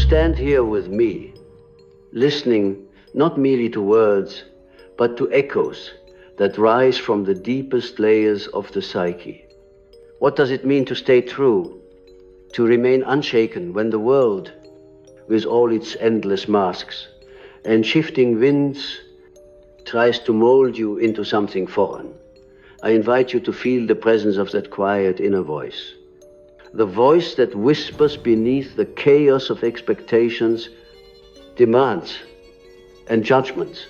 stand here with me, listening not merely to words, but to echoes that rise from the deepest layers of the psyche. What does it mean to stay true, to remain unshaken when the world, with all its endless masks and shifting winds, tries to mold you into something foreign? I invite you to feel the presence of that quiet inner voice. The voice that whispers beneath the chaos of expectations, demands, and judgments.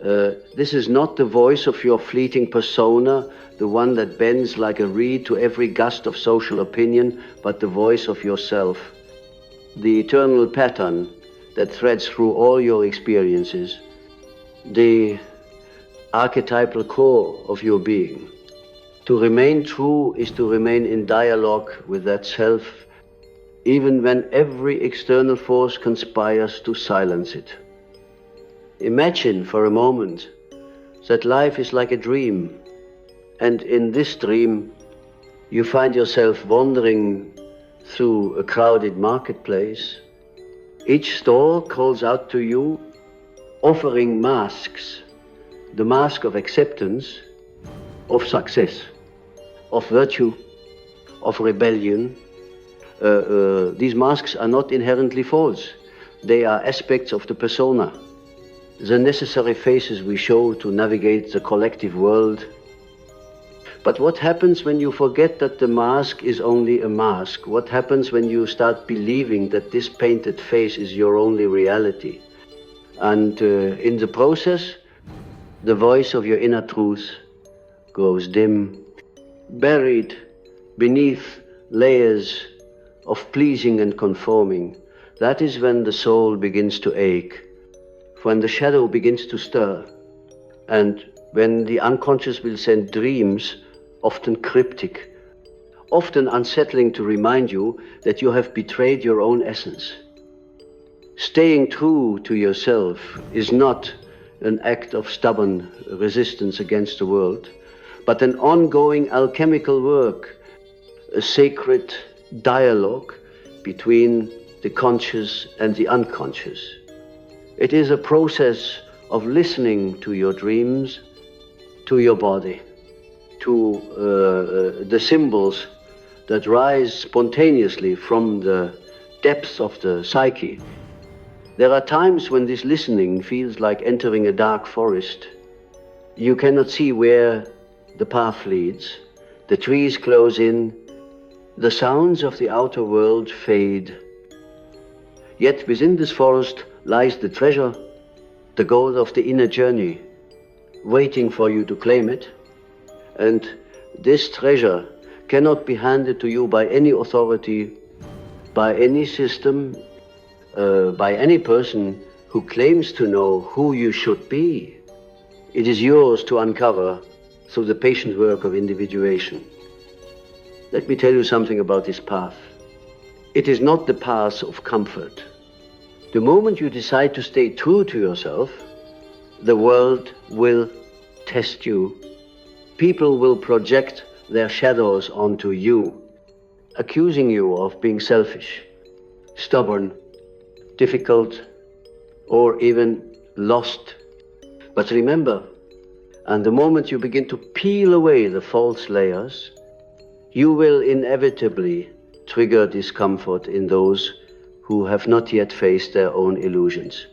This is not the voice of your fleeting persona, the one that bends like a reed to every gust of social opinion, but the voice of yourself, the eternal pattern that threads through all your experiences, the archetypal core of your being. To remain true is to remain in dialogue with that self, even when every external force conspires to silence it. Imagine for a moment that life is like a dream, and in this dream you find yourself wandering through a crowded marketplace. Each store calls out to you, offering masks, the mask of acceptance, of success, of virtue, of rebellion. These masks are not inherently false. They are aspects of the persona, the necessary faces we show to navigate the collective world. But what happens when you forget that the mask is only a mask? What happens when you start believing that this painted face is your only reality? And in the process, the voice of your inner truth grows dim, buried beneath layers of pleasing and conforming. That is when the soul begins to ache, when the shadow begins to stir, and when the unconscious will send dreams, often cryptic, often unsettling, to remind you that you have betrayed your own essence. Staying true to yourself is not an act of stubborn resistance against the world, but an ongoing alchemical work, a sacred dialogue between the conscious and the unconscious. It is a process of listening to your dreams, to your body, to the symbols that rise spontaneously from the depths of the psyche. There are times when this listening feels like entering a dark forest. You cannot see where the path leads. The trees close in. The sounds of the outer world fade. Yet within this forest lies the treasure, the goal of the inner journey, waiting for you to claim it. And this treasure cannot be handed to you by any authority, by any system, by any person who claims to know who you should be. It is yours to uncover through the patient work of individuation. Let me tell you something about this path. It is not the path of comfort. The moment you decide to stay true to yourself, the world will test you. People will project their shadows onto you, accusing you of being selfish, stubborn, difficult, or even lost. But remember, and the moment you begin to peel away the false layers, you will inevitably trigger discomfort in those who have not yet faced their own illusions.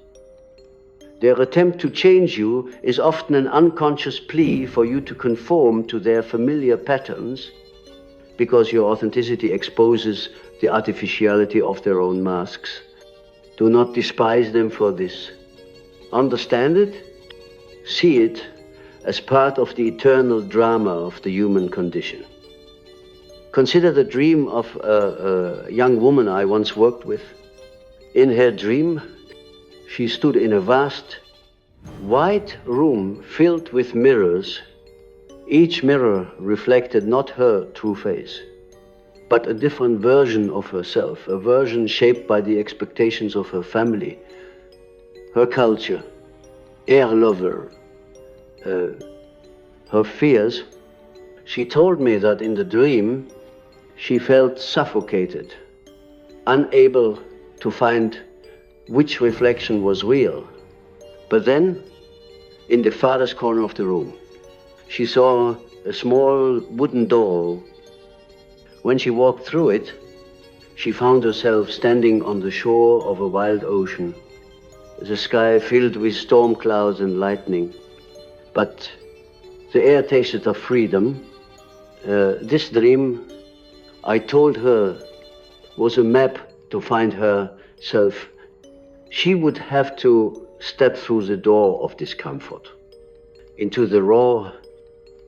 Their attempt to change you is often an unconscious plea for you to conform to their familiar patterns, because your authenticity exposes the artificiality of their own masks. Do not despise them for this. Understand it, see it as part of the eternal drama of the human condition. Consider the dream of a young woman I once worked with. In her dream, she stood in a vast, white room filled with mirrors. Each mirror reflected not her true face, but a different version of herself, a version shaped by the expectations of her family, her culture, her lover, her fears. She told me that in the dream, she felt suffocated, unable to find which reflection was real. But then, in the farthest corner of the room, she saw a small wooden door. When she walked through it, she found herself standing on the shore of a wild ocean, the sky filled with storm clouds and lightning. But the air tasted of freedom. This dream, I told her, was a map to find herself. She would have to step through the door of discomfort into the raw,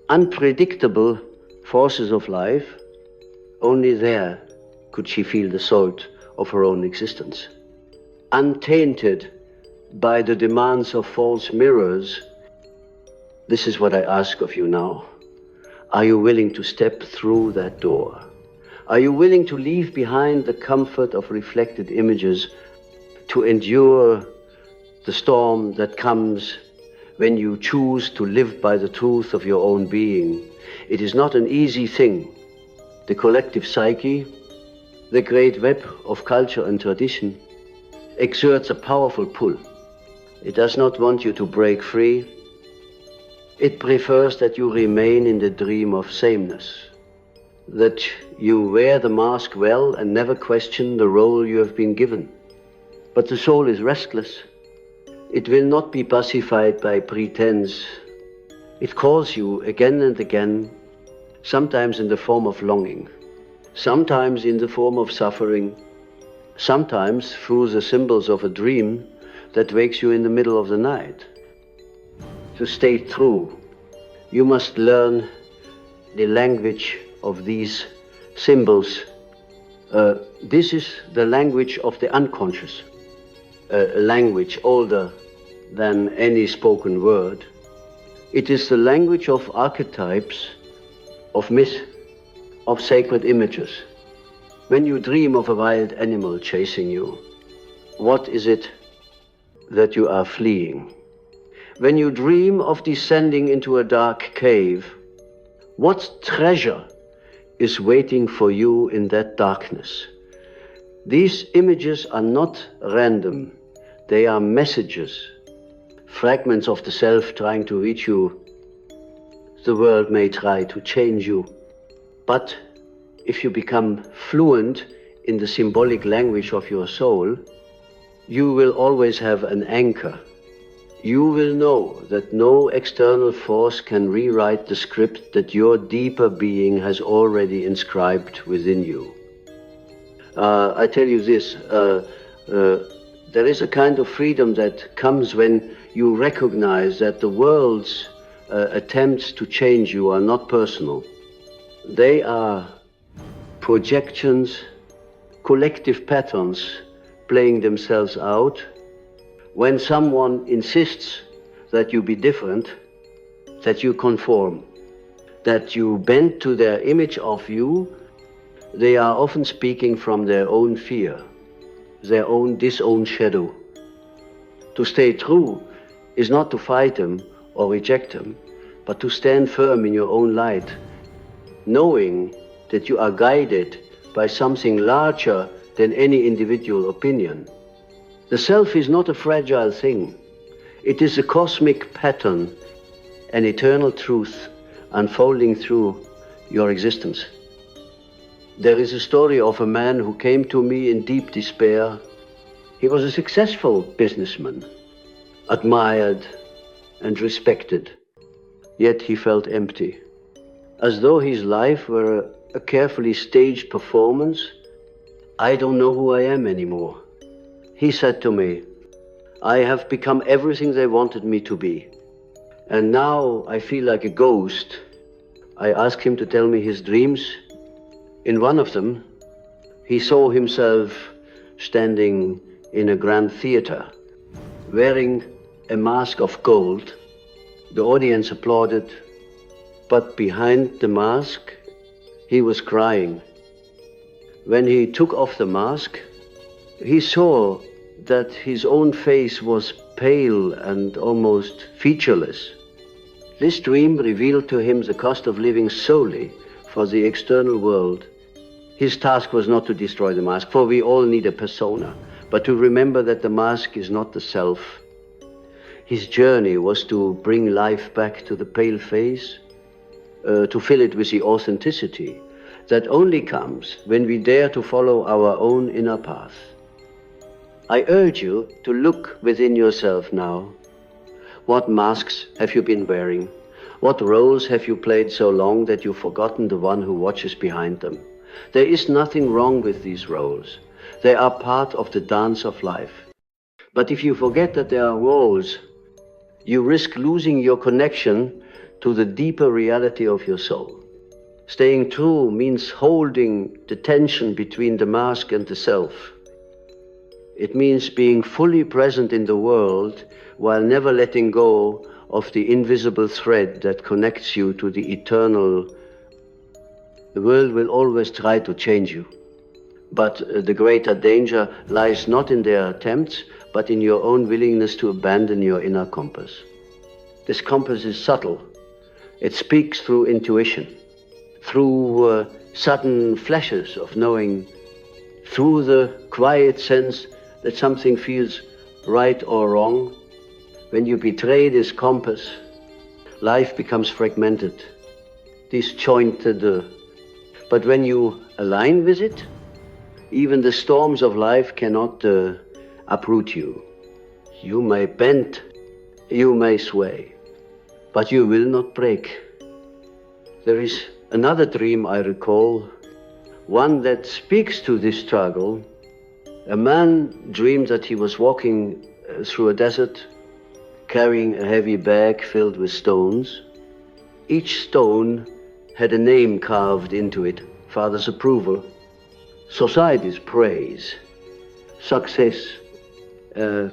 unpredictable forces of life. Only there could she feel the salt of her own existence. Untainted by the demands of false mirrors, this is what I ask of you now. Are you willing to step through that door? Are you willing to leave behind the comfort of reflected images, to endure the storm that comes when you choose to live by the truth of your own being? It is not an easy thing. The collective psyche, the great web of culture and tradition, exerts a powerful pull. It does not want you to break free. It prefers that you remain in the dream of sameness, that you wear the mask well and never question the role you have been given. But the soul is restless. It will not be pacified by pretense. It calls you again and again, sometimes in the form of longing, sometimes in the form of suffering, sometimes through the symbols of a dream that wakes you in the middle of the night. To stay true, you must learn the language of these symbols. This is the language of the unconscious, a language older than any spoken word. It is the language of archetypes, of myth, of sacred images. When you dream of a wild animal chasing you, what is it that you are fleeing? When you dream of descending into a dark cave, what treasure is waiting for you in that darkness? These images are not random. They are messages, fragments of the self trying to reach you. The world may try to change you, but if you become fluent in the symbolic language of your soul, you will always have an anchor. You will know that no external force can rewrite the script that your deeper being has already inscribed within you. I tell you this, there is a kind of freedom that comes when you recognize that the world's attempts to change you are not personal. They are projections, collective patterns playing themselves out. When someone insists that you be different, that you conform, that you bend to their image of you, they are often speaking from their own fear, their own disowned shadow. To stay true is not to fight them or reject them, but to stand firm in your own light, knowing that you are guided by something larger than any individual opinion. The self is not a fragile thing. It is a cosmic pattern, an eternal truth unfolding through your existence. There is a story of a man who came to me in deep despair. He was a successful businessman, admired and respected, yet he felt empty, as though his life were a carefully staged performance. I don't know who I am anymore. He said to me, I have become everything they wanted me to be, and now I feel like a ghost. I asked him to tell me his dreams. In one of them, he saw himself standing in a grand theater, wearing a mask of gold. The audience applauded, but behind the mask, he was crying. When he took off the mask, he saw that his own face was pale and almost featureless. This dream revealed to him the cost of living solely for the external world. His task was not to destroy the mask, for we all need a persona, but to remember that the mask is not the self. His journey was to bring life back to the pale face, to fill it with the authenticity that only comes when we dare to follow our own inner path. I urge you to look within yourself now. What masks have you been wearing? What roles have you played so long that you've forgotten the one who watches behind them? There is nothing wrong with these roles. They are part of the dance of life. But if you forget that they are roles, you risk losing your connection to the deeper reality of your soul. Staying true means holding the tension between the mask and the self. It means being fully present in the world while never letting go of the invisible thread that connects you to the eternal. The world will always try to change you, but the greater danger lies not in their attempts, but in your own willingness to abandon your inner compass. This compass is subtle. It speaks through intuition, through sudden flashes of knowing, through the quiet sense that something feels right or wrong. When you betray this compass, life becomes fragmented, disjointed. But when you align with it, even the storms of life cannot uproot you. You may bend, you may sway, but you will not break. There is another dream I recall, one that speaks to this struggle. A man dreamed that he was walking through a desert, carrying a heavy bag filled with stones. Each stone had a name carved into it: Father's approval, society's praise, success,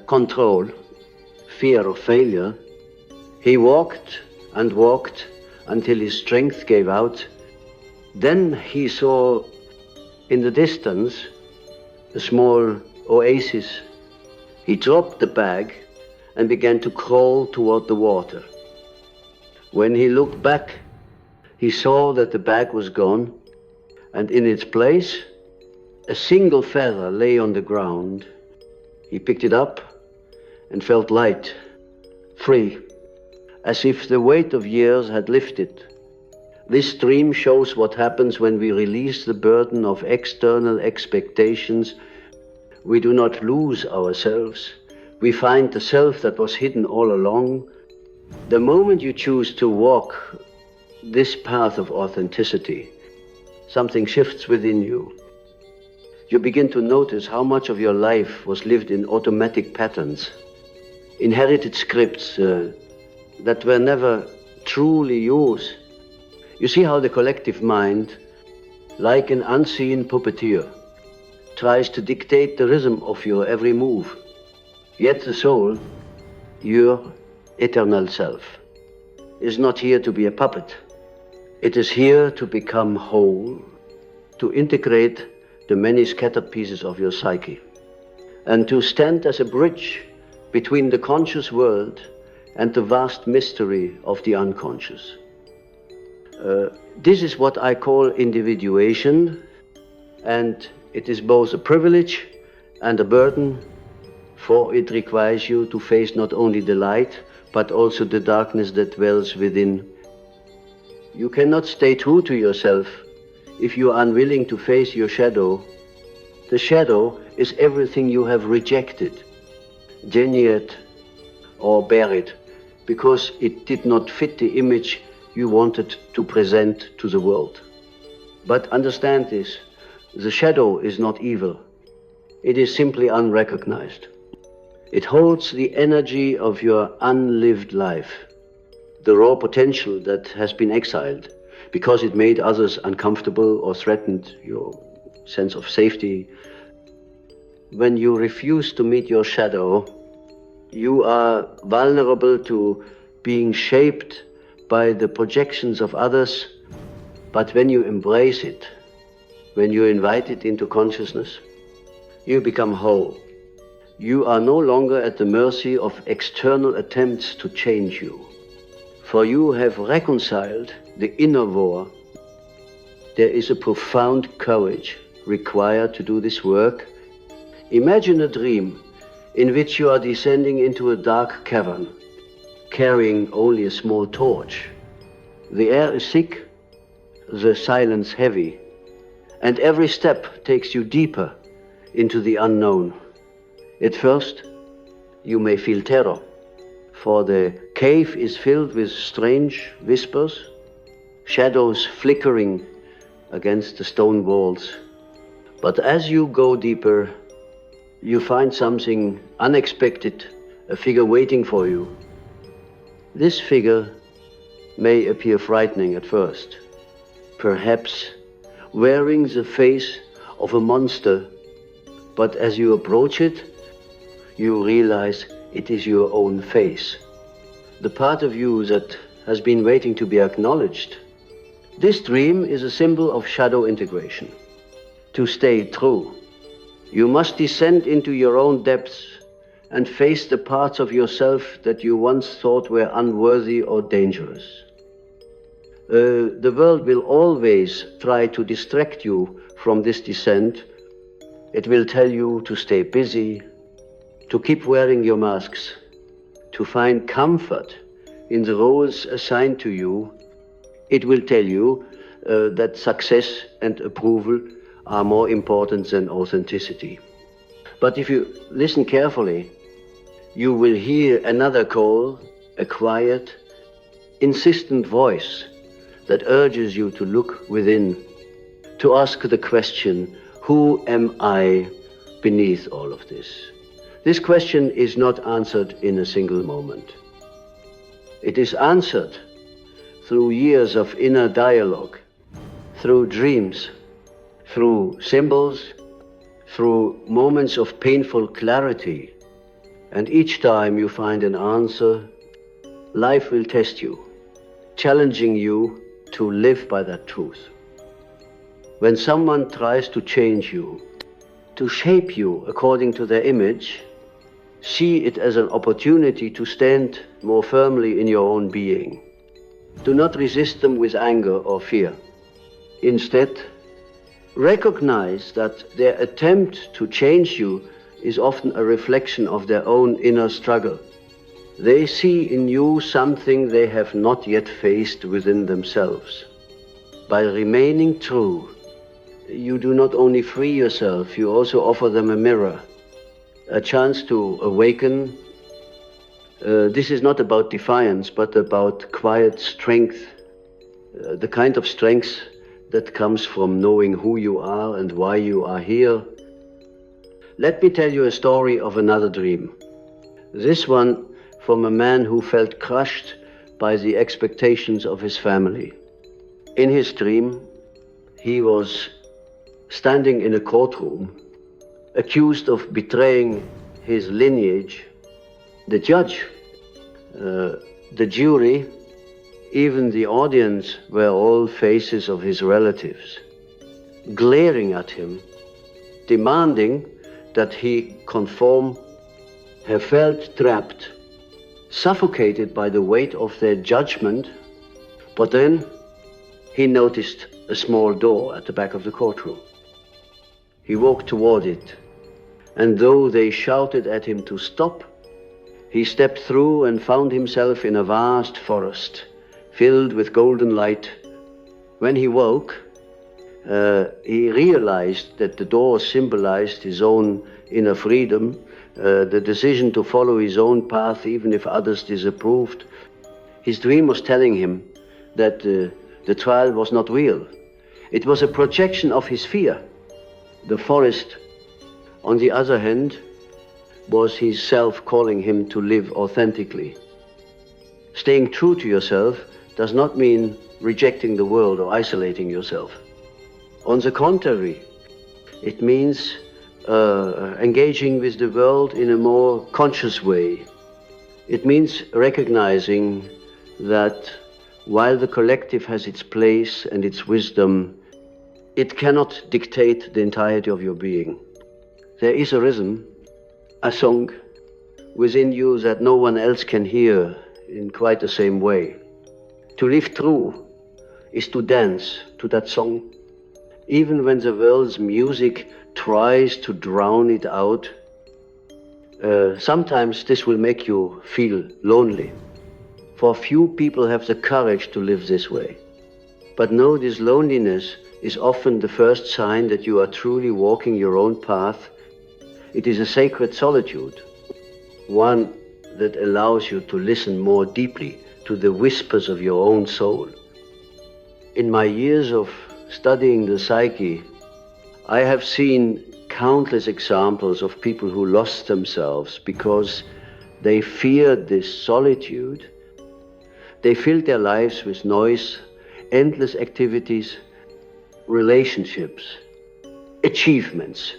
control, fear of failure. He walked and walked until his strength gave out. Then he saw in the distance a small oasis. He dropped the bag and began to crawl toward the water. When he looked back, he saw that the bag was gone, and in its place, a single feather lay on the ground. He picked it up and felt light, free, as if the weight of years had lifted. This dream shows what happens when we release the burden of external expectations. We do not lose ourselves. We find the self that was hidden all along. The moment you choose to walk this path of authenticity, something shifts within you. You begin to notice how much of your life was lived in automatic patterns, inherited scripts that were never truly yours. You see how the collective mind, like an unseen puppeteer, tries to dictate the rhythm of your every move. Yet the soul, your eternal self, is not here to be a puppet. It is here to become whole, to integrate the many scattered pieces of your psyche, and to stand as a bridge between the conscious world and the vast mystery of the unconscious. This is what I call individuation, and it is both a privilege and a burden, for it requires you to face not only the light, but also the darkness that dwells within. You cannot stay true to yourself if you are unwilling to face your shadow. The shadow is everything you have rejected, denied or buried, because it did not fit the image you wanted to present to the world. But understand this, the shadow is not evil. It is simply unrecognized. It holds the energy of your unlived life, the raw potential that has been exiled because it made others uncomfortable or threatened your sense of safety. When you refuse to meet your shadow, you are vulnerable to being shaped by the projections of others. But when you embrace it, when you invite it into consciousness, you become whole. You are no longer at the mercy of external attempts to change you, for you have reconciled the inner war. There is a profound courage required to do this work. Imagine a dream in which you are descending into a dark cavern, carrying only a small torch. The air is thick, the silence heavy, and every step takes you deeper into the unknown. At first, you may feel terror, for the cave is filled with strange whispers, shadows flickering against the stone walls. But as you go deeper, you find something unexpected, a figure waiting for you. This figure may appear frightening at first, perhaps wearing the face of a monster, but as you approach it, you realize it is your own face, the part of you that has been waiting to be acknowledged. This dream is a symbol of shadow integration. To stay true, you must descend into your own depths and face the parts of yourself that you once thought were unworthy or dangerous. The world will always try to distract you from this descent. It will tell you to stay busy, to keep wearing your masks, to find comfort in the roles assigned to you. It will tell you that success and approval are more important than authenticity. But if you listen carefully, you will hear another call, a quiet, insistent voice that urges you to look within, to ask the question, who am I beneath all of this? This question is not answered in a single moment. It is answered through years of inner dialogue, through dreams, through symbols, through moments of painful clarity. And each time you find an answer, life will test you, challenging you to live by that truth. When someone tries to change you, to shape you according to their image, see it as an opportunity to stand more firmly in your own being. Do not resist them with anger or fear. Instead, recognize that their attempt to change you is often a reflection of their own inner struggle. They see in you something they have not yet faced within themselves. By remaining true, you do not only free yourself, you also offer them a mirror, a chance to awaken. This is not about defiance, but about quiet strength, the kind of strength that comes from knowing who you are and why you are here. Let me tell you a story of another dream. This one from a man who felt crushed by the expectations of his family. In his dream, he was standing in a courtroom, accused of betraying his lineage. The judge, the jury, even the audience were all faces of his relatives, glaring at him, demanding that he conform. He felt trapped, suffocated by the weight of their judgment. But then he noticed a small door at the back of the courtroom. He walked toward it, and though they shouted at him to stop, he stepped through and found himself in a vast forest filled with golden light. When he woke, he realized that the door symbolized his own inner freedom, the decision to follow his own path even if others disapproved. His dream was telling him that the trial was not real. It was a projection of his fear. The forest, on the other hand, was his self calling him to live authentically. Staying true to yourself does not mean rejecting the world or isolating yourself. On the contrary, it means engaging with the world in a more conscious way. It means recognizing that while the collective has its place and its wisdom, it cannot dictate the entirety of your being. There is a rhythm, a song within you that no one else can hear in quite the same way. To live true is to dance to that song, even when the world's music tries to drown it out. Sometimes this will make you feel lonely, for few people have the courage to live this way. But know this loneliness is often the first sign that you are truly walking your own path. It is a sacred solitude, one that allows you to listen more deeply to the whispers of your own soul. In my years of studying the psyche, I have seen countless examples of people who lost themselves because they feared this solitude. They filled their lives with noise, endless activities, relationships, achievements,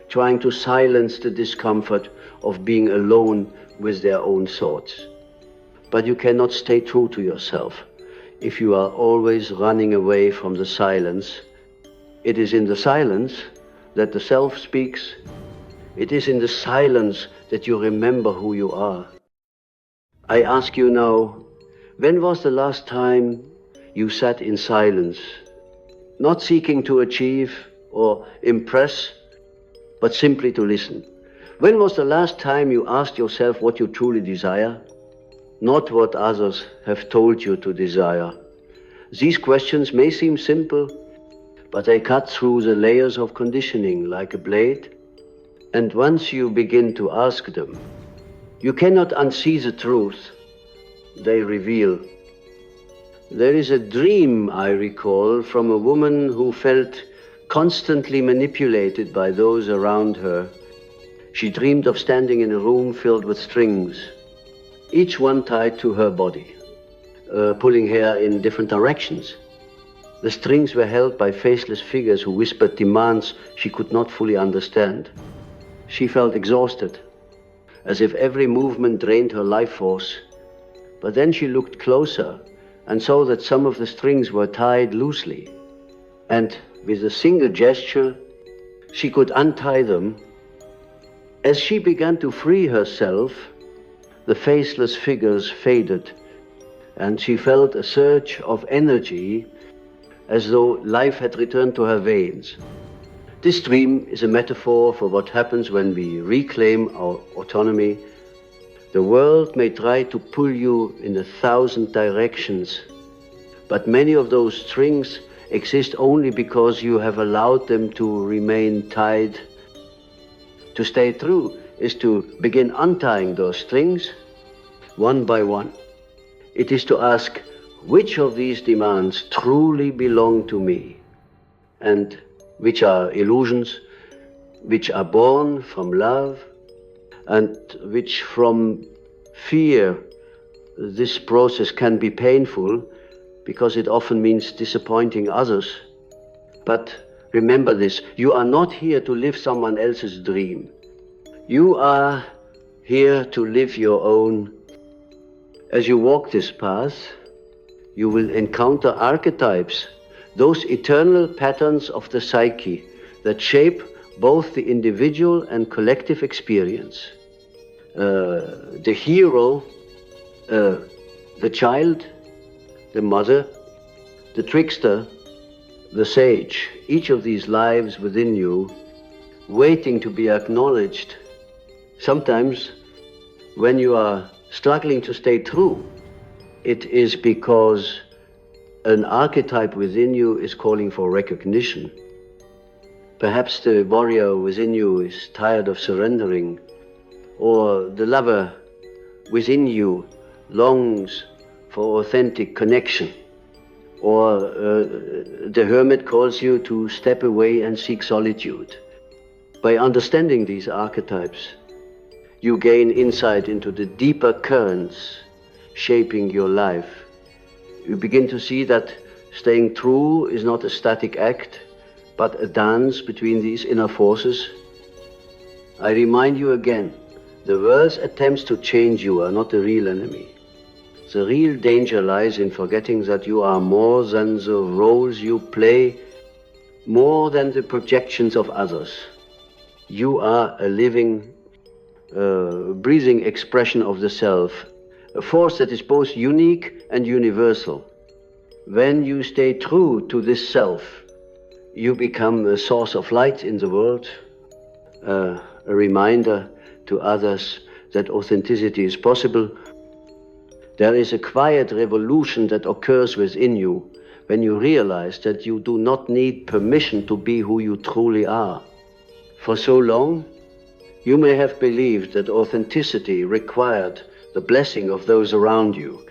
trying to silence the discomfort of being alone with their own thoughts. But you cannot stay true to yourself if you are always running away from the silence. It is in the silence that the self speaks. It is in the silence that you remember who you are. I ask you now, when was the last time you sat in silence, not seeking to achieve or impress, but simply to listen? When was the last time you asked yourself what you truly desire, not what others have told you to desire? These questions may seem simple, but they cut through the layers of conditioning like a blade. And once you begin to ask them, you cannot unsee the truth they reveal. There is a dream I recall from a woman who felt constantly manipulated by those around her. She dreamed of standing in a room filled with strings, each one tied to her body, pulling hair in different directions. The strings were held by faceless figures who whispered demands she could not fully understand. She felt exhausted, as if every movement drained her life force. But then she looked closer and saw that some of the strings were tied loosely. And with a single gesture, she could untie them. As she began to free herself, the faceless figures faded, and she felt a surge of energy as though life had returned to her veins. This dream is a metaphor for what happens when we reclaim our autonomy. The world may try to pull you in 1,000 directions, but many of those strings exist only because you have allowed them to remain tied. To stay true is to begin untying those strings one by one. It is to ask, which of these demands truly belong to me, and which are illusions, which are born from love, and which from fear. This process can be painful because it often means disappointing others. But remember this, you are not here to live someone else's dream. You are here to live your own. As you walk this path, you will encounter archetypes, those eternal patterns of the psyche that shape both the individual and collective experience. The hero, the child, the mother, the trickster, the sage, each of these lives within you, waiting to be acknowledged. Sometimes, when you are struggling to stay true, it is because an archetype within you is calling for recognition. Perhaps the warrior within you is tired of surrendering, or the lover within you longs for authentic connection, or the hermit calls you to step away and seek solitude. By understanding these archetypes, you gain insight into the deeper currents shaping your life. You begin to see that staying true is not a static act, but a dance between these inner forces. I remind you again, the world's attempts to change you are not the real enemy. The real danger lies in forgetting that you are more than the roles you play, more than the projections of others. You are a living, breathing expression of the self, a force that is both unique and universal. When you stay true to this self, You become a source of light in the world, a reminder to others that authenticity is possible. There is a quiet revolution that occurs within you when you realize that you do not need permission to be who you truly are. For so long, you may have believed that authenticity required the blessing of those around you,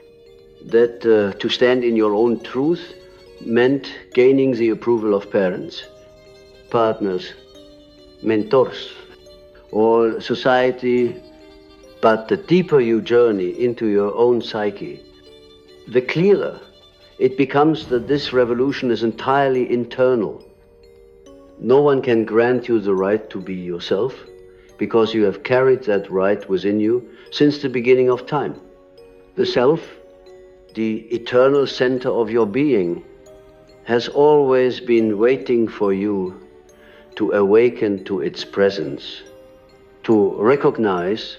that to stand in your own truth meant gaining the approval of parents, partners, mentors, or society. But the deeper you journey into your own psyche, the clearer it becomes that this revolution is entirely internal. No one can grant you the right to be yourself, because you have carried that right within you since the beginning of time. The self, the eternal center of your being, has always been waiting for you to awaken to its presence, to recognize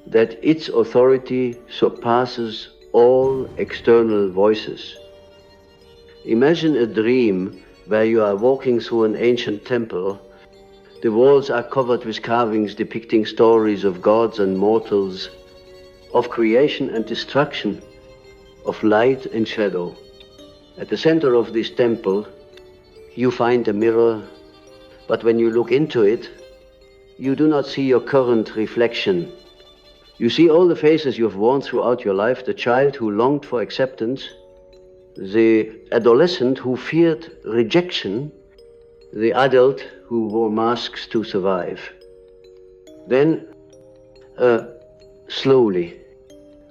that its authority surpasses all external voices. Imagine a dream where you are walking through an ancient temple. The walls are covered with carvings depicting stories of gods and mortals, of creation and destruction, of light and shadow. At the center of this temple, you find a mirror, but when you look into it, you do not see your current reflection. You see all the faces you have worn throughout your life, the child who longed for acceptance, the adolescent who feared rejection, the adult who wore masks to survive. Then, slowly,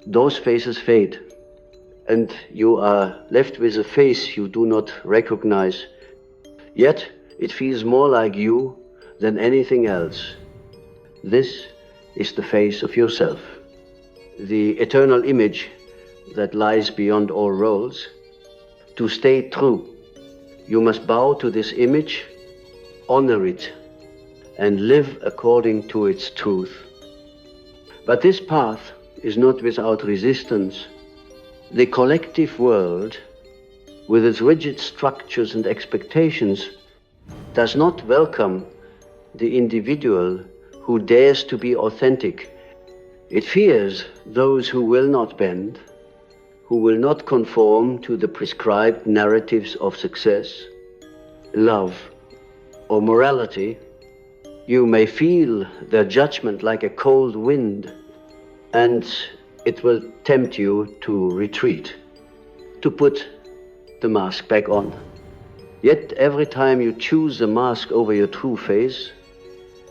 those faces fade, and you are left with a face you do not recognize. Yet, it feels more like you than anything else. This is the face of yourself, the eternal image that lies beyond all roles. To stay true, you must bow to this image, honor it, and live according to its truth. But this path is not without resistance. The collective world, with its rigid structures and expectations, does not welcome the individual who dares to be authentic. It fears those who will not bend, who will not conform to the prescribed narratives of success, love, or morality. You may feel their judgment like a cold wind, and it will tempt you to retreat, to put the mask back on. Yet every time you choose the mask over your true face,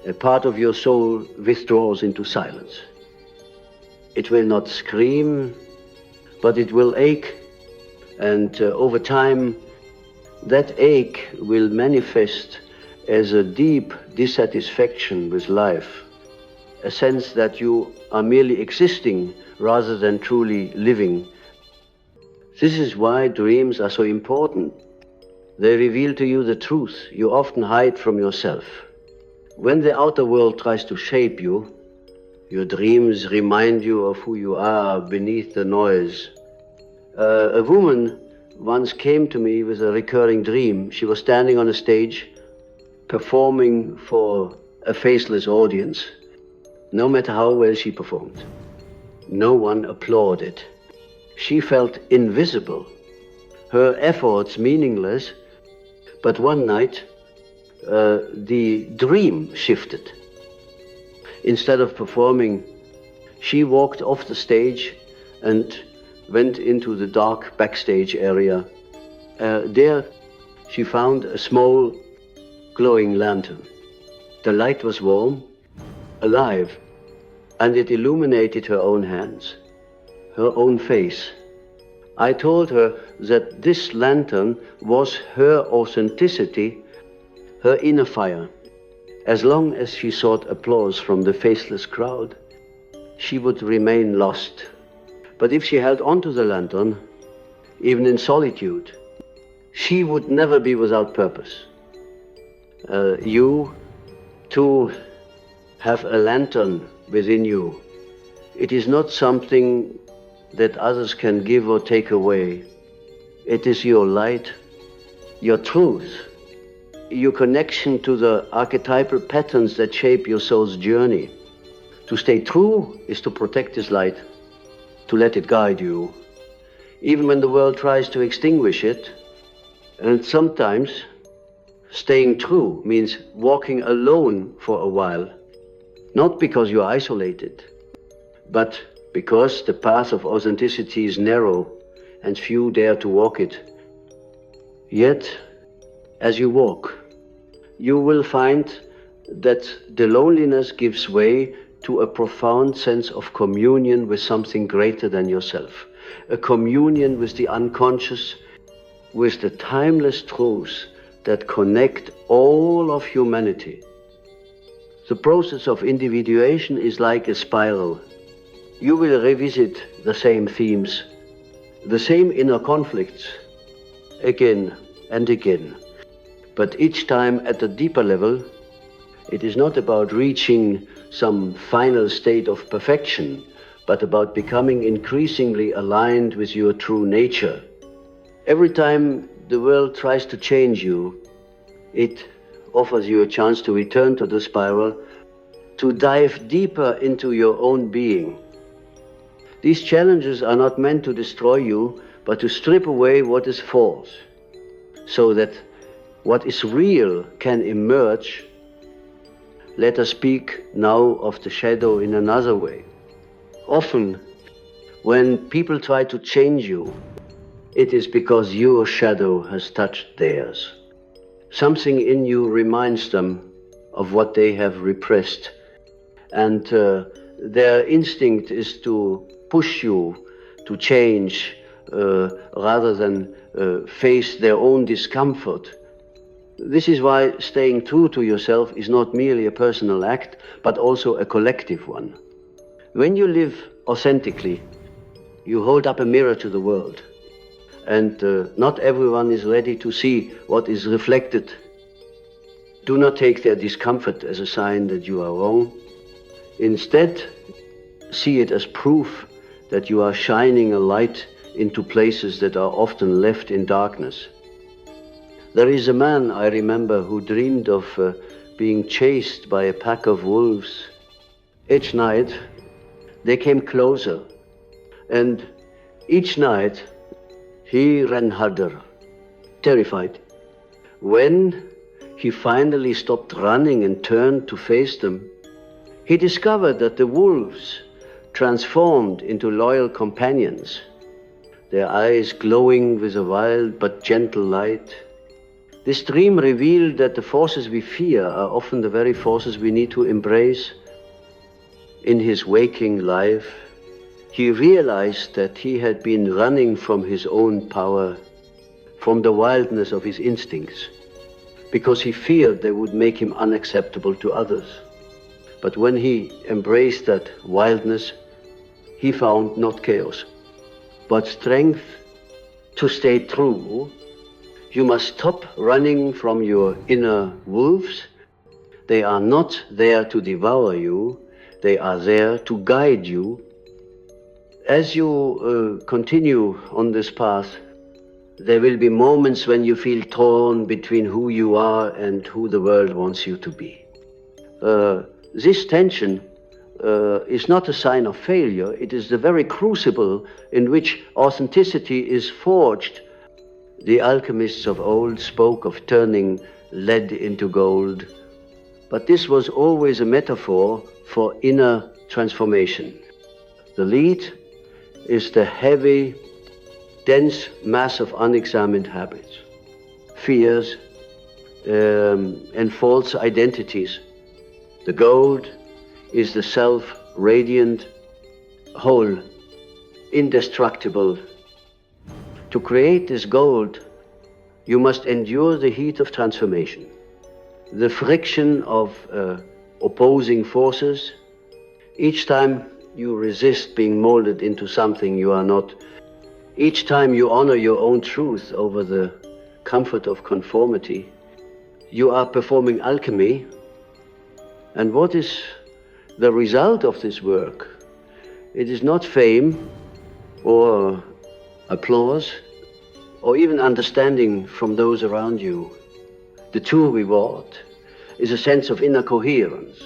a part of your soul withdraws into silence. It will not scream, but it will ache, and over time, that ache will manifest as a deep dissatisfaction with life, a sense that you are merely existing rather than truly living. This is why dreams are so important. They reveal to you the truth you often hide from yourself. When the outer world tries to shape you, your dreams remind you of who you are beneath the noise. A woman once came to me with a recurring dream. She was standing on a stage, performing for a faceless audience. No matter how well she performed, no one applauded. She felt invisible, her efforts meaningless. But one night, the dream shifted. Instead of performing, she walked off the stage and went into the dark backstage area. There, she found a small, glowing lantern. The light was warm, alive, and it illuminated her own hands, her own face. I told her that this lantern was her authenticity, her inner fire. As long as she sought applause from the faceless crowd, she would remain lost. But if she held onto the lantern, even in solitude, she would never be without purpose. You, too, have a lantern within you. It is not something that others can give or take away. It is your light, your truth, your connection to the archetypal patterns that shape your soul's journey. To stay true is to protect this light, to let it guide you, even when the world tries to extinguish it. And sometimes staying true means walking alone for a while, not because you're isolated, but because the path of authenticity is narrow and few dare to walk it. Yet, as you walk, you will find that the loneliness gives way to a profound sense of communion with something greater than yourself, a communion with the unconscious, with the timeless truths that connect all of humanity. The process of individuation is like a spiral. You will revisit the same themes, the same inner conflicts, again and again. But each time at a deeper level, it is not about reaching some final state of perfection, but about becoming increasingly aligned with your true nature. Every time the world tries to change you, it offers you a chance to return to the spiral, to dive deeper into your own being. These challenges are not meant to destroy you, but to strip away what is false, so that what is real can emerge. Let us speak now of the shadow in another way. Often, when people try to change you, it is because your shadow has touched theirs. Something in you reminds them of what they have repressed, and their instinct is to push you to change rather than face their own discomfort. This is why staying true to yourself is not merely a personal act, but also a collective one. When you live authentically, you hold up a mirror to the world, and not everyone is ready to see what is reflected. Do not take their discomfort as a sign that you are wrong. Instead, see it as proof that you are shining a light into places that are often left in darkness. There is a man I remember who dreamed of being chased by a pack of wolves. Each night they came closer, and each night he ran harder, terrified. When he finally stopped running and turned to face them, he discovered that the wolves transformed into loyal companions, their eyes glowing with a wild but gentle light. This dream revealed that the forces we fear are often the very forces we need to embrace. In his waking life, he realized that he had been running from his own power, from the wildness of his instincts, because he feared they would make him unacceptable to others. But when he embraced that wildness, he found not chaos, but strength to stay true. You must stop running from your inner wolves. They are not there to devour you. They are there to guide you. As you continue on this path, there will be moments when you feel torn between who you are and who the world wants you to be. This tension is not a sign of failure. It is the very crucible in which authenticity is forged. The alchemists of old spoke of turning lead into gold, but this was always a metaphor for inner transformation. The lead is the heavy, dense mass of unexamined habits, fears, and false identities. The gold is the self-radiant, whole, indestructible. To create this gold, you must endure the heat of transformation, the friction of opposing forces. Each time you resist being molded into something you are not, each time you honor your own truth over the comfort of conformity, you are performing alchemy. And what is the result of this work? It is not fame or applause or even understanding from those around you. The true reward is a sense of inner coherence,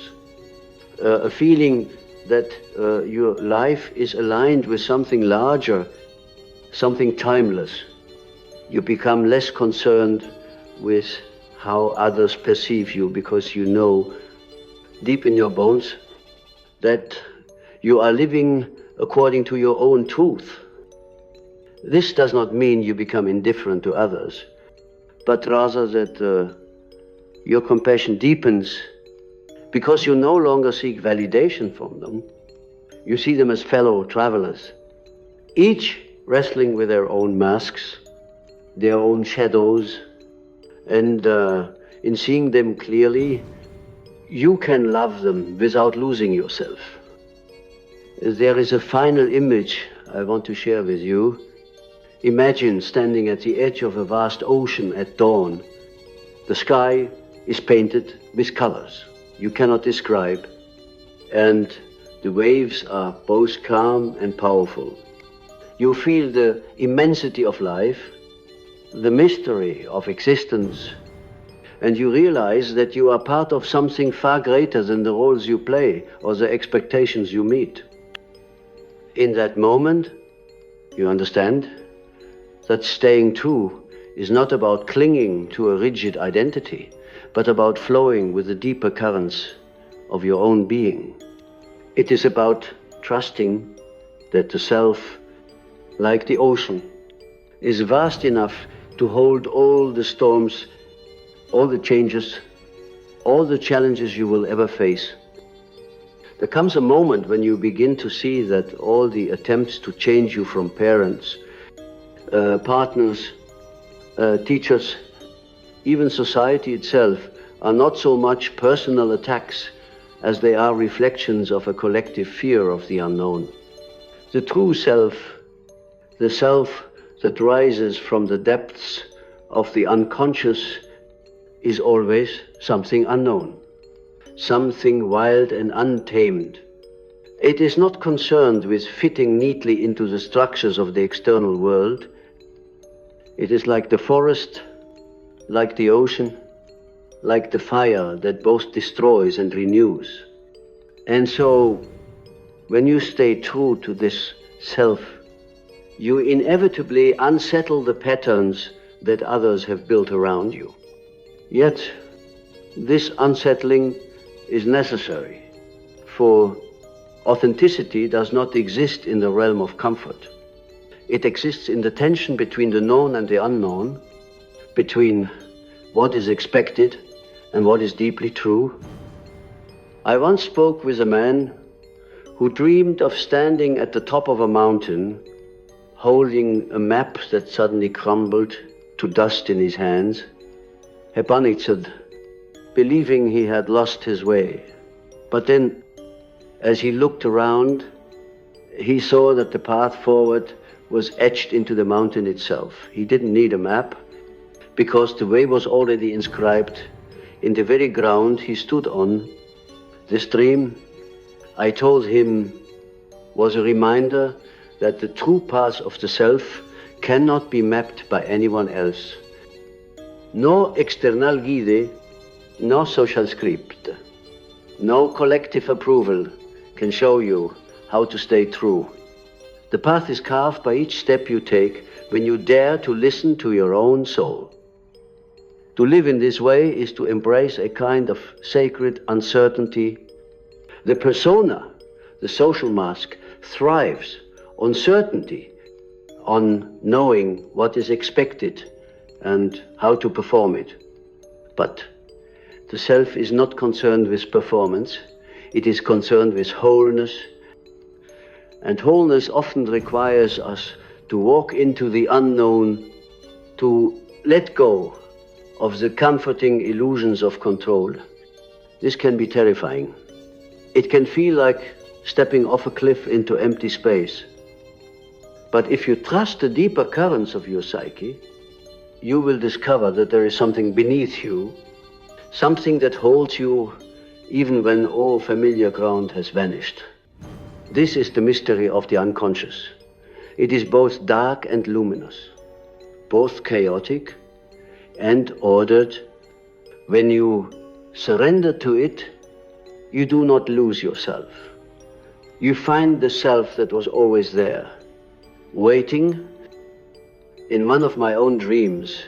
a feeling that your life is aligned with something larger, something timeless. You become less concerned with how others perceive you, because you know deep in your bones that you are living according to your own truth. This does not mean you become indifferent to others, but rather that your compassion deepens because you no longer seek validation from them. You see them as fellow travelers, each wrestling with their own masks, their own shadows, and in seeing them clearly, you can love them without losing yourself. There is a final image I want to share with you. Imagine standing at the edge of a vast ocean at dawn. The sky is painted with colors you cannot describe, and the waves are both calm and powerful. You feel the immensity of life, the mystery of existence, and you realize that you are part of something far greater than the roles you play or the expectations you meet. In that moment, you understand that staying true is not about clinging to a rigid identity, but about flowing with the deeper currents of your own being. It is about trusting that the self, like the ocean, is vast enough to hold all the storms, all the changes, all the challenges you will ever face. There comes a moment when you begin to see that all the attempts to change you from parents, partners, teachers, even society itself, are not so much personal attacks as they are reflections of a collective fear of the unknown. The true self, the self that rises from the depths of the unconscious, is always something unknown, something wild and untamed. It is not concerned with fitting neatly into the structures of the external world. It is like the forest, like the ocean, like the fire that both destroys and renews. And so, when you stay true to this self, you inevitably unsettle the patterns that others have built around you. Yet, this unsettling is necessary, for authenticity does not exist in the realm of comfort. It exists in the tension between the known and the unknown, between what is expected and what is deeply true. I once spoke with a man who dreamed of standing at the top of a mountain, holding a map that suddenly crumbled to dust in his hands, Hepanitsed, believing he had lost his way. But then, as he looked around, he saw that the path forward was etched into the mountain itself. He didn't need a map, because the way was already inscribed in the very ground he stood on. This dream, I told him, was a reminder that the true path of the self cannot be mapped by anyone else. No external guide, no social script, no collective approval can show you how to stay true. The path is carved by each step you take when you dare to listen to your own soul. To live in this way is to embrace a kind of sacred uncertainty. The persona, the social mask, thrives on certainty, on knowing what is expected and how to perform it. But the self is not concerned with performance, it is concerned with wholeness. And wholeness often requires us to walk into the unknown, to let go of the comforting illusions of control. This can be terrifying. It can feel like stepping off a cliff into empty space. But if you trust the deeper currents of your psyche, you will discover that there is something beneath you, something that holds you even when all familiar ground has vanished. This is the mystery of the unconscious. It is both dark and luminous, both chaotic and ordered, When you surrender to it, you do not lose yourself. You find the self that was always there, waiting. In one of my own dreams,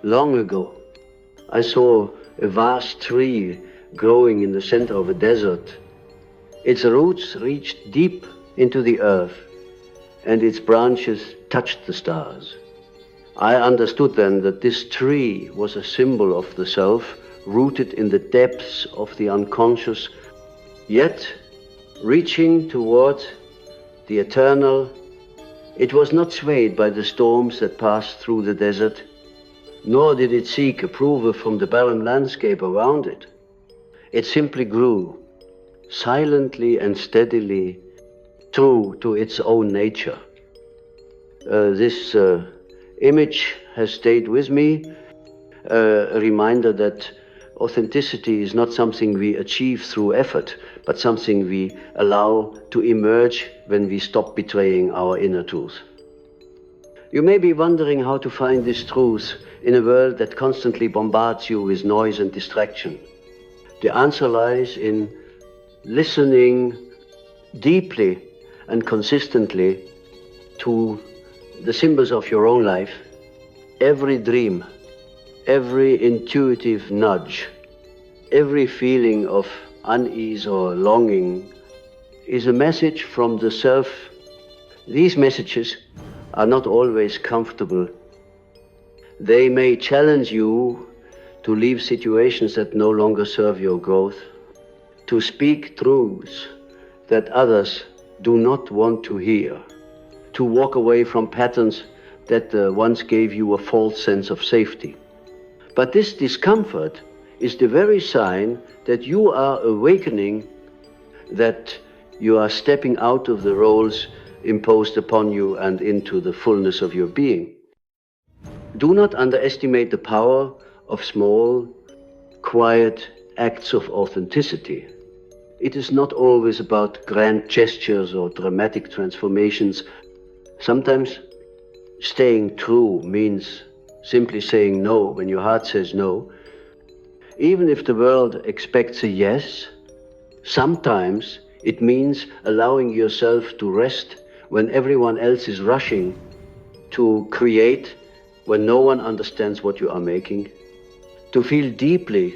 long ago, I saw a vast tree growing in the center of a desert. Its roots reached deep into the earth, and its branches touched the stars. I understood then that this tree was a symbol of the self, rooted in the depths of the unconscious, yet reaching toward the eternal. It was not swayed by the storms that passed through the desert, nor did it seek approval from the barren landscape around it. It simply grew, silently and steadily, true to its own nature. This image has stayed with me, a reminder that authenticity is not something we achieve through effort, but something we allow to emerge when we stop betraying our inner truth. You may be wondering how to find this truth in a world that constantly bombards you with noise and distraction. The answer lies in listening deeply and consistently to the symbols of your own life. Every dream, every intuitive nudge, every feeling of unease or longing is a message from the self. These messages are not always comfortable. They may challenge you to leave situations that no longer serve your growth, to speak truths that others do not want to hear, to walk away from patterns that once gave you a false sense of safety. But this discomfort is the very sign that you are awakening, that you are stepping out of the roles imposed upon you and into the fullness of your being. Do not underestimate the power of small, quiet acts of authenticity. It is not always about grand gestures or dramatic transformations. Sometimes staying true means simply saying no when your heart says no. Even if the world expects a yes, sometimes it means allowing yourself to rest when everyone else is rushing, to create when no one understands what you are making, to feel deeply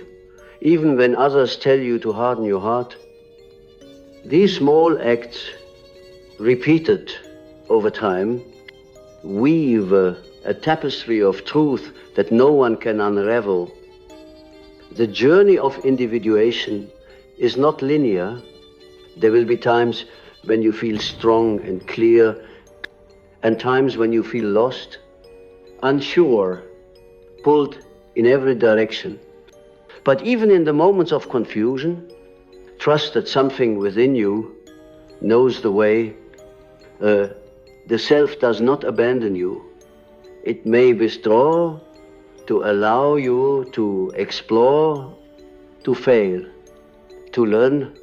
even when others tell you to harden your heart. These small acts, repeated over time, weave a tapestry of truth that no one can unravel. The journey of individuation is not linear. There will be times when you feel strong and clear, and times when you feel lost, unsure, pulled in every direction. But even in the moments of confusion, trust that something within you knows the way. The self does not abandon you. It may withdraw to allow you to explore, to fail, to learn,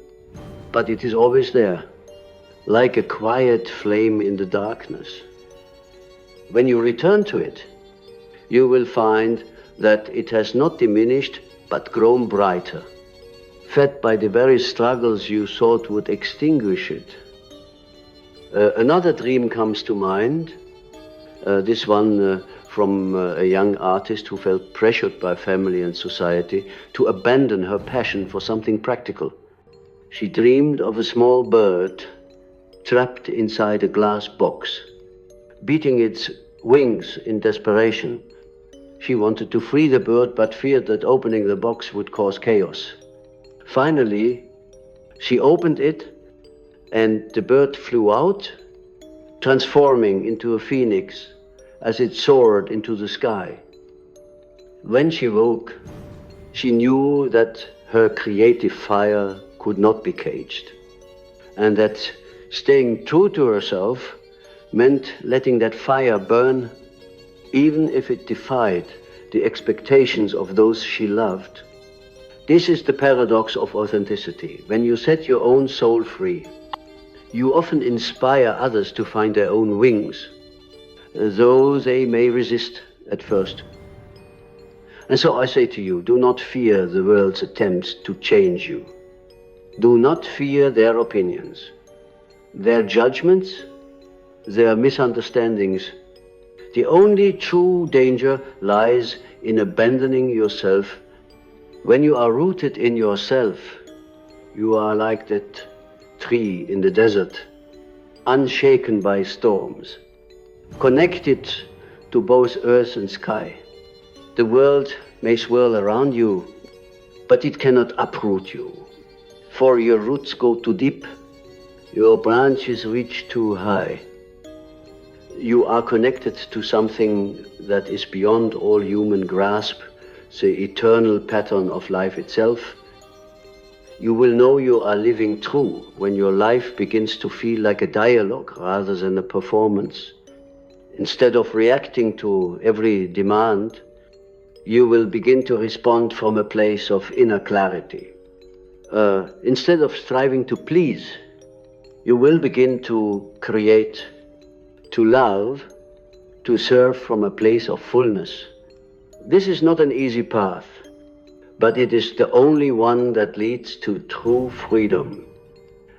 but it is always there, like a quiet flame in the darkness. When you return to it, you will find that it has not diminished, but grown brighter, fed by the very struggles you thought would extinguish it. Another dream comes to mind, this one from a young artist who felt pressured by family and society to abandon her passion for something practical. She dreamed of a small bird trapped inside a glass box, beating its wings in desperation. She wanted to free the bird, but feared that opening the box would cause chaos. Finally, she opened it, and the bird flew out, transforming into a phoenix as it soared into the sky. When she woke, she knew that her creative fire could not be caged, and that staying true to herself meant letting that fire burn, even if it defied the expectations of those she loved. This is the paradox of authenticity. When you set your own soul free, you often inspire others to find their own wings, though they may resist at first. And so I say to you, do not fear the world's attempts to change you. Do not fear their opinions, their judgments, their misunderstandings. The only true danger lies in abandoning yourself. When you are rooted in yourself, you are like that tree in the desert, unshaken by storms, connected to both earth and sky. The world may swirl around you, but it cannot uproot you, for your roots go too deep, your branches reach too high. You are connected to something that is beyond all human grasp, the eternal pattern of life itself. You will know you are living true when your life begins to feel like a dialogue rather than a performance. Instead of reacting to every demand, you will begin to respond from a place of inner clarity. Instead of striving to please, you will begin to create, to love, to serve from a place of fullness. This is not an easy path, but it is the only one that leads to true freedom.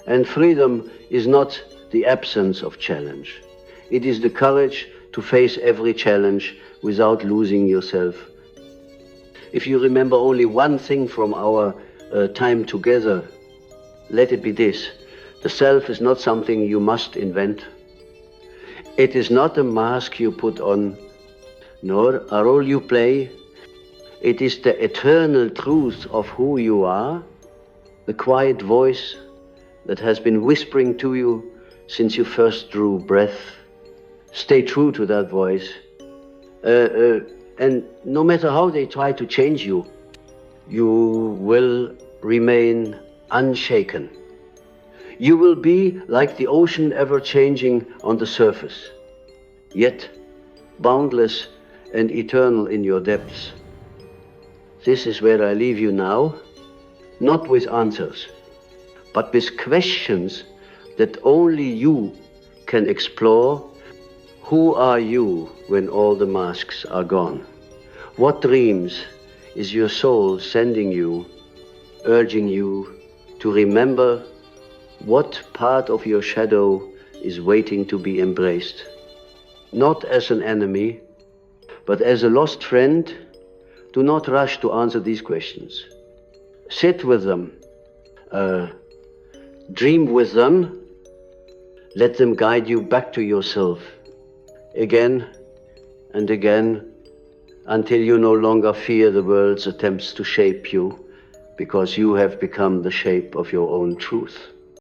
And freedom is not the absence of challenge. It is the courage to face every challenge without losing yourself. If you remember only one thing from our time together, let it be this: the self is not something you must invent. It is not a mask you put on, nor a role you play. It is the eternal truth of who you are, the quiet voice that has been whispering to you since you first drew breath. Stay true to that voice. And no matter how they try to change you, you will remain unshaken. You will be like the ocean ever changing on the surface, yet boundless and eternal in your depths. This is where I leave you now, not with answers, but with questions that only you can explore. Who are you when all the masks are gone? What dreams is your soul sending you, urging you to remember? What part of your shadow is waiting to be embraced? Not as an enemy, but as a lost friend. Do not rush to answer these questions. Sit with them, dream with them, let them guide you back to yourself again and again, until you no longer fear the world's attempts to shape you, because you have become the shape of your own truth.